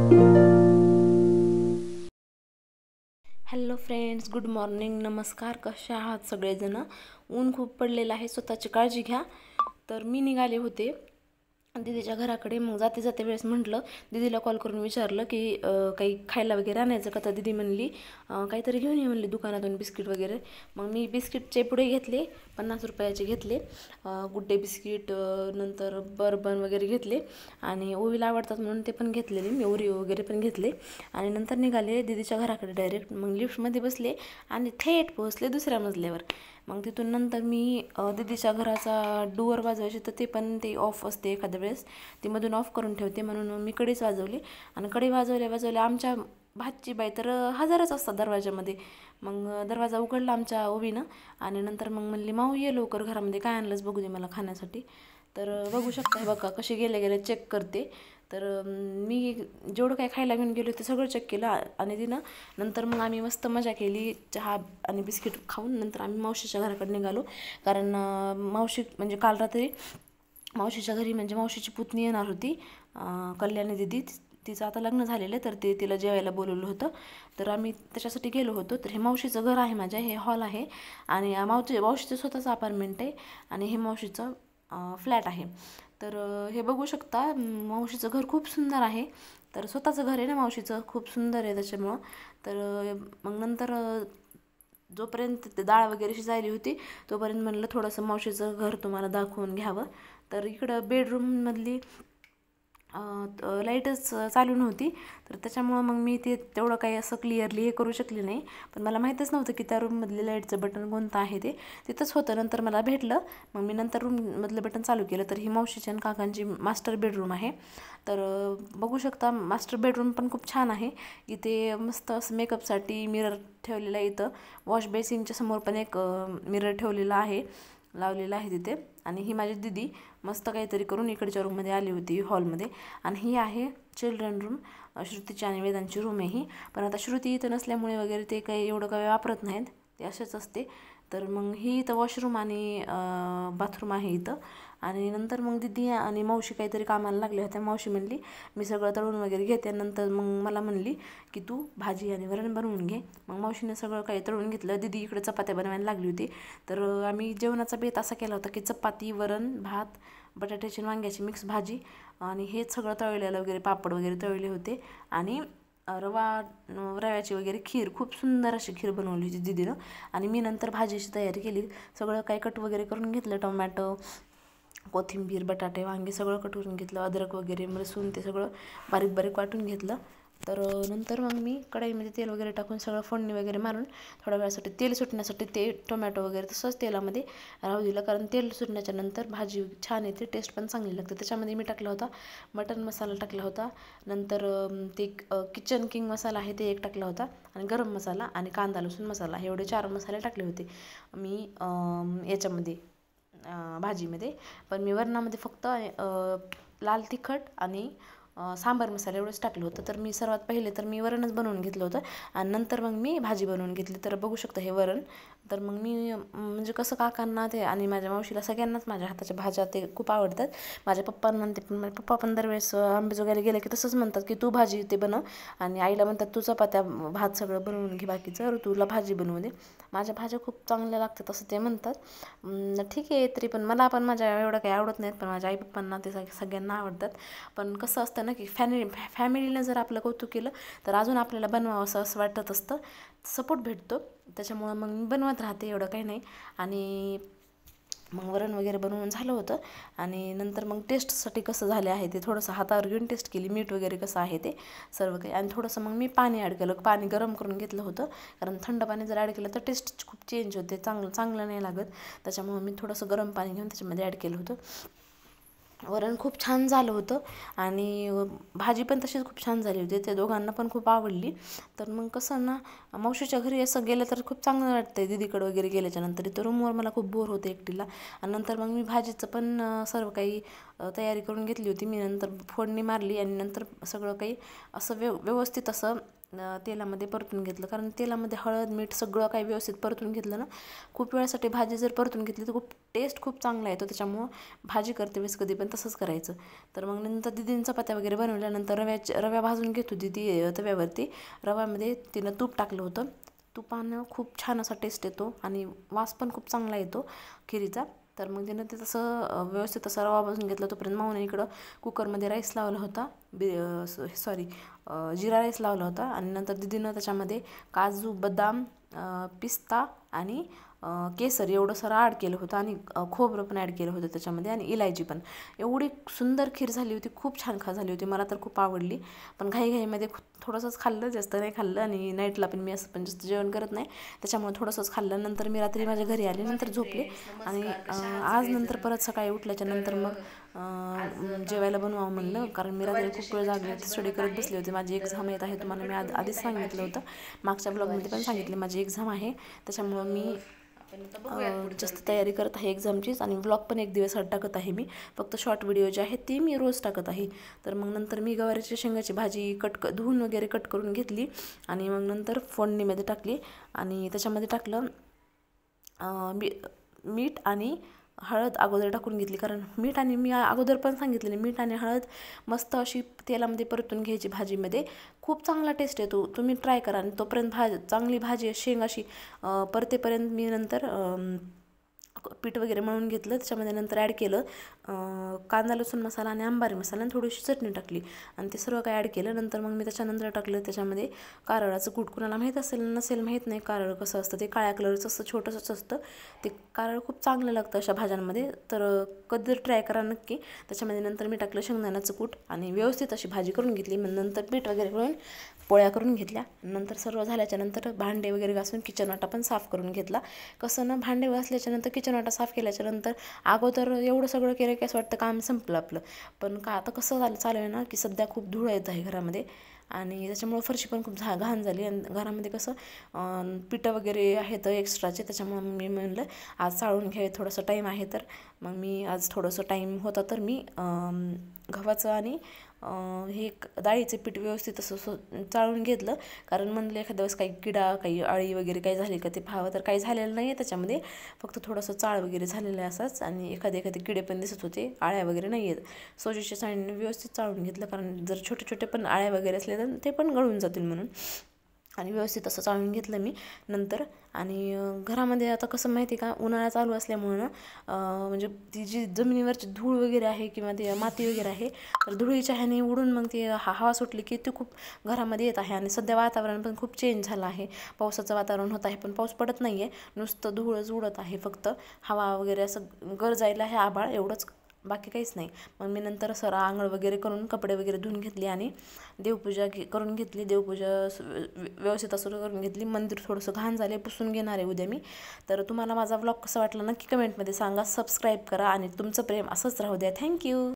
Hello friends, good morning, नमस्कार. कशा आहात सगळेजण? ऊन खूप पडलेलं आहे, स्वतःची काळजी घ्या. तर मी निघाले होते दीदीच्या घराकडे. मग जाते जाते वेळेस म्हटलं दीदीला कॉल करून विचारलं की काही खायला वगैरे आणायचं का. तर दीदी म्हणली काहीतरी घेऊन ये म्हणली दुकानातून, बिस्किट वगैरे. मग मी बिस्किटचे पुढे घेतले, 50 रुपयाचे घेतले. गुड डे बिस्किट, नंतर बर्बन वगैरे घेतले आणि ओवीला आवडतात म्हणून ते पण घेतलेले मी, ओरिओ वगैरे पण घेतले. आणि नंतर निघाले दीदीच्या घराकडे डायरेक्ट. मग लिफ्टमध्ये बसले आणि थेट पोहोचले दुसऱ्या मजल्यावर. मग तिथून नंतर मी दीदीच्या घराचा डोअर वाजवायचे, तर ते पण ते ऑफ असते एखाद्या वेळेस, ती मधून ऑफ करून ठेवते, म्हणून मी कडेच वाजवली. आणि कडे वाजवल्या आमच्या भाची बाई तर हजारच असतात दरवाजामध्ये. मग दरवाजा उघडला आमच्या ओवीनं आणि नंतर मग म्हणली माऊ ये लवकर घरामध्ये, काय आणलंच बघू दे मला खाण्यासाठी. तर बघू शकता, हे बघा कसे गेले गेले चेक करते. तर मी जेवढं काय खायला घेऊन गेलो ते सगळं चेक केलं आणि तिनं नंतर मग आम्ही मस्त मजा केली, चहा आणि बिस्किट खाऊन. नंतर आम्ही मावशीच्या घराकडे निघालो, कारण मावशी म्हणजे काल रात्री मावशीच्या घरी म्हणजे मावशीची पुतणी येणार होती, कल्याणी दीदी. तिचं आता लग्न झालेलं आहे, तर ते तिला जेवायला बोलवलं होतं. तर आम्ही त्याच्यासाठी गेलो होतो. तर हे मावशीचं घर आहे माझ्या, हे हॉल आहे आणि मावशीचं स्वतःचं अपार्टमेंट आहे आणि हे मावशीचं फ्लॅट आहे. तर हे बघू शकता, मावशीचं घर खूप सुंदर आहे. तर स्वतःचं घर आहे ना मावशीचं, खूप सुंदर आहे त्याच्यामुळं. तर मग नंतर जोपर्यंत ते डाळ वगैरे शिजायली होती तोपर्यंत म्हणलं थोडंसं मावशीचं घर तुम्हाला दाखवून घ्यावं. तर इकडं बेडरूममधली लाईटच चालू नव्हती, तर त्याच्यामुळं मग मी ते तेवढं काही असं क्लिअरली हे करू शकले नाही. पण मला माहीतच नव्हतं की त्या रूममधले लाईटचं बटन कोणतं आहे, ते तिथंच होतं. नंतर मला भेटलं, मग मी नंतर रूममधलं बटन चालू केलं. तर ही मावशीची आणि काकांची मास्टर बेडरूम आहे. तर बघू शकता, मास्टर बेडरूम पण खूप छान आहे. इथे मस्त असं मेकअपसाठी मिरर ठेवलेला आहे. इथं वॉश बेसिनच्या समोर पण एक मिरर ठेवलेला आहे, लावलेला आहे तिथे. आणि ही माझी दीदी मस्त काहीतरी करून इकडच्या रूममध्ये आली होती, हॉलमध्ये. आणि ही आहे चिल्ड्रन रूम, श्रुतीची आणि वेदांची रूम आहे ही. पण आता श्रुती इथं नसल्यामुळे वगैरे ते काही एवढं काही वापरत नाहीत, ते असेच असते. तर मग ही इथं वॉशरूम आणि बाथरूम आहे इथं. आणि नंतर मग दीदी आणि मावशी काहीतरी कामाला लागल्या होत्या. मावशी म्हणली मी सगळं तळून वगैरे घेते. नंतर मग मला म्हणली की तू भाजी आणि वरण बनवून घे. मग मावशीने सगळं काही तळून घेतलं. दीदी इकडे चपात्या बनवायला लागली होती. तर आम्ही जेवणाचा बेत असा केला होता की चपाती, वरण, भात, बटाट्याची वांग्याची मिक्स भाजी आणि हेच सगळं तळलेलं वगैरे, पापड वगैरे तळले होते. आणि रव्याची वगैरे खीर, खूप सुंदर अशी खीर बनवली होती दीदीनं. आणि मी नंतर भाजीची तयारी केली. सगळं काही कट वगैरे करून घेतलं, टोमॅटो, कोथिंबीर, बटाटे, वांगे सगळं कट करून घेतलं, अद्रक वगैरे लसूण ते सगळं बारीक बारीक वाटून घेतलं. तर नंतर मग मी कढईमध्ये तेल वगैरे टाकून सगळं फोडणी वगैरे मारून थोड्या वेळासाठी तेल सुटण्यासाठी ते टोमॅटो वगैरे तसंच तेलामध्ये राहू दिलं, कारण तेल सुटण्याच्या नंतर भाजी छान येते, टेस्ट पण चांगली लागते. त्याच्यामध्ये मी टाकला होता मटन मसाला, टाकला होता. नंतर ते किचन किंग मसाला आहे ते एक टाकला होता, आणि गरम मसाला आणि कांदा लसूण मसाला, हे एवढे 4 मसाले टाकले होते मी याच्यामध्ये भाजीमध्ये. पण मी वरणामध्ये फक्त लाल तिखट आणि सांबार मसाला एवढंच टाकलं होतं. तर मी सर्वात पहिले तर मी वरणच बनवून घेतलं होतं आणि नंतर मग मी भाजी बनवून घेतली. तर बघू शकता हे वरण. तर मग मी म्हणजे कसं काकांना ते आणि माझ्या मावशीला सगळ्यांनाच माझ्या हाताच्या भाज्या ते खूप आवडतात. माझ्या पप्पांना ते पण, माझे पप्पा पण दरवेळेस आंबेजोगाईला गेले की तसंच म्हणतात की तू भाजी ते बनव, आणि आईला म्हणतात तू चपात्या भात सगळं बनवून घे बाकीचं, तुला भाजी बनवू दे. माझ्या भाज्या खूप चांगल्या लागतात असं ते म्हणतात. ठीक आहे, तरी पण मला पण माझ्या एवढं काही आवडत नाहीत, पण माझ्या आई पप्पांना ते सगळ्यांना आवडतात. पण कसं असतं ना की फॅमिलीनं जर आपलं कौतुक केलं तर अजून आपल्याला बनवावं असं वाटत असतं, सपोर्ट भेटतो. त्याच्यामुळं मग मी बनवत राहते, एवढं काही नाही. आणि मग वरण वगैरे बनवून झालं होतं. आणि नंतर मग टेस्टसाठी कसं झाले आहे ते थोडंसं हातावर घेऊन टेस्ट केली, मीठ वगैरे कसं आहे ते सर्व काही. आणि थोडंसं मग मी पाणी ॲड केलं, पाणी गरम करून घेतलं होतं, कारण थंड पाणी जर ॲड केलं तर टेस्ट खूप चेंज होते, चांगलं नाही लागत. त्याच्यामुळं मी थोडंसं गरम पाणी घेऊन त्याच्यामध्ये ॲड केलं होतं. वरण खूप छान झालं होतं आणि भाजी पण तशीच खूप छान झाली होती, त्या दोघांना पण खूप आवडली. तर मग कसं ना, मावशीच्या घरी असं गेलं तर खूप चांगलं वाटतं आहे. दीदीकडं वगैरे गेल्याच्यानंतर इथं रूमवर मला खूप बोर होते एकटीला. आणि नंतर मग मी भाजीचं पण सर्व काही तयारी करून घेतली होती. मी नंतर फोडणी मारली आणि नंतर सगळं काही असं व्यवस्थित असं तेलामध्ये परतून घेतलं, कारण तेलामध्ये हळद मीठ सगळं काही व्यवस्थित परतून घेतलं ना. खूप वेळासाठी भाजी जर परतून घेतली तर खूप टेस्ट खूप चांगला येतो, त्याच्यामुळं भाजी करते वेळेस कधी पण तसंच करायचं. तर मग नंतर दीदीनं चपात्या वगैरे बनवल्यानंतर रव्या भाजून घेत होती ती तव्यावरती. रव्यामध्ये तिनं तूप टाकलं होतं. तुपानं खूप छान असा टेस्ट येतो आणि वास पण खूप चांगला येतो खिरीचा. तर मग तिनं ते तसं व्यवस्थित असा रवा भाजून घेतला. तोपर्यंत माऊने इकडं कुकरमध्ये राईस लावला होता, जिरा राईस लावला होता. आणि नंतर दीदीनं त्याच्यामध्ये काजू बदाम पिस्ता आणि केसर एवढं सारं ॲड केलं होतं आणि खोबरं पण ॲड केलं होतं त्याच्यामध्ये आणि इलायची पण. एवढी सुंदर खीर झाली होती, खूप छान झाली होती, मला तर खूप आवडली. पण घाईघाईमध्ये थोडंसंच खाल्लं, जास्त नाही खाल्लं. आणि नाईटला पण मी असं पण जास्त जेवण करत नाही, त्याच्यामुळे थोडंसंच खाल्लं. नंतर मी रात्री माझ्या घरी आले, नंतर झोपले. आणि आज नंतर परत सकाळी उठल्याच्या नंतर मग जेवायला बनवावं म्हणलं, कारण मी रात्री खूप वेळ जागले होते, स्टडी करत बसले होते. माझी एक्झाम येत आहे, तुम्हाला मी आधीच सांगितलं होतं, मागच्या ब्लॉगमध्ये पण सांगितले माझी एक्झाम आहे. त्याच्यामुळं मी जास्त तयारी करत आहे एक्झामचीच. आणि व्लॉग पण एक दिवस टाकत आहे मी, फक्त शॉर्ट व्हिडिओ जे आहेत ते मी रोज टाकत आहे. तर मग नंतर मी गवारीच्या शेंगाची भाजी धुवून वगैरे कट करून घेतली आणि मग नंतर फोडणीमध्ये टाकली आणि त्याच्यामध्ये टाकलं मीठ आणि हळद अगोदर टाकून घेतली. कारण मी अगोदर पण सांगितलेले, मीठ आणि हळद मस्त अशी तेलामध्ये परतून घ्यायची भाजीमध्ये, खूप चांगला टेस्ट येतो. तुम्ही ट्राय करा. आणि तोपर्यंत चांगली भाजी शेंग अशी परतेपर्यंत मी नंतर पीठ वगैरे मळून घेतलं. त्याच्यामध्ये नंतर ॲड केलं कांदा लसूण मसाला आणि अंबारी मसाला आणि थोडीशी चटणी टाकली आणि ते सर्व काय ॲड केलं. नंतर मग मी त्याच्यानंतर टाकलं त्याच्यामध्ये कारळाचं कूट. कुणाला माहीत असेल नसेल माहीत नाही कारळ कसं असतं, ते काळ्या कलरचं असतं, छोटंसंच असतं ते कारळ, खूप चांगलं लागतं अशा भाज्यांमध्ये. तर कधी ट्राय करा नक्की. त्याच्यामध्ये नंतर मी टाकलं शेंगदाण्याचं कूट आणि व्यवस्थित अशी भाजी करून घेतली. मग नंतर पीठ वगैरे करून पोळ्या करून घेतल्या. नंतर सर्व झाल्याच्या नंतर भांडे वगैरे घासून किचन वाटा पण साफ करून घेतला. कसं ना, भांडे घासल्याच्या नंतर किचन वाटा साफ केल्याच्या नंतर अगोदर एवढं सगळं केलं की असं वाटतं काम संपलं आपलं. पण का आता कसं चालू आहे ना, की सध्या खूप धूळ येत आहे घरामध्ये आणि त्याच्यामुळं फरशी पण खूप घाण झाली. आणि घरामध्ये कसं पिठं वगैरे आहेत एक्स्ट्राचे, त्याच्यामुळं मी म्हणलं आज चाळून घ्यावे, थोडंसं टाईम आहे. तर मग मी आज थोडंसं टाईम होता तर मी गव्हाचं आणि हे डाळीचे पीठ व्यवस्थित असं चाळून घेतलं. कारण म्हणलं एखाद्या वेळेस काही किडा काही अळी वगैरे काही झाली का ते पाहावं. तर काही झालेलं नाही आहे त्याच्यामध्ये, फक्त थोडंसं चाळ वगैरे झालेलं आहे असंच. आणि एखादे किडे पण दिसत होते, आळ्या वगैरे नाही आहेत. सोजीच्या साईडने व्यवस्थित चाळून घेतलं, कारण जर छोटे छोटे पण आळ्या वगैरे असले तर ते पण गळून जातील म्हणून. आणि व्यवस्थित असं चाळून घेतलं मी नंतर. आणि घरामध्ये आता कसं माहिती आहे का, उन्हाळा चालू असल्यामुळं म्हणजे ती जी जमिनीवरची धूळ वगैरे आहे किंवा ती माती वगैरे आहे, तर धुळीच्या ह्याने उडून मग ती हवा सुटली की ती खूप घरामध्ये येत आहे. आणि सध्या वातावरण पण खूप चेंज झालं आहे, पावसाचं वातावरण होत आहे पण पाऊस पडत नाही आहे, नुसतं धूळच उडत आहे. फक्त हवा वगैरे असं गरजायला आहे आभाळ, एवढंच, बाकी काहीच नाही. मग मी नंतर असं आंघोळ वगैरे करून कपडे वगैरे धुवून घेतली आणि देवपूजा करून घेतली. देवपूजा व्यवस्थित असं करून घेतली. मंदिर थोडंसं घाण झाले, पुसून घेणार आहे उद्या मी. तर तुम्हाला माझा व्लॉग कसा वाटला नक्की कमेंटमध्ये सांगा. सबस्क्राईब करा आणि तुमचं प्रेम असंच राहू द्या. थँक्यू.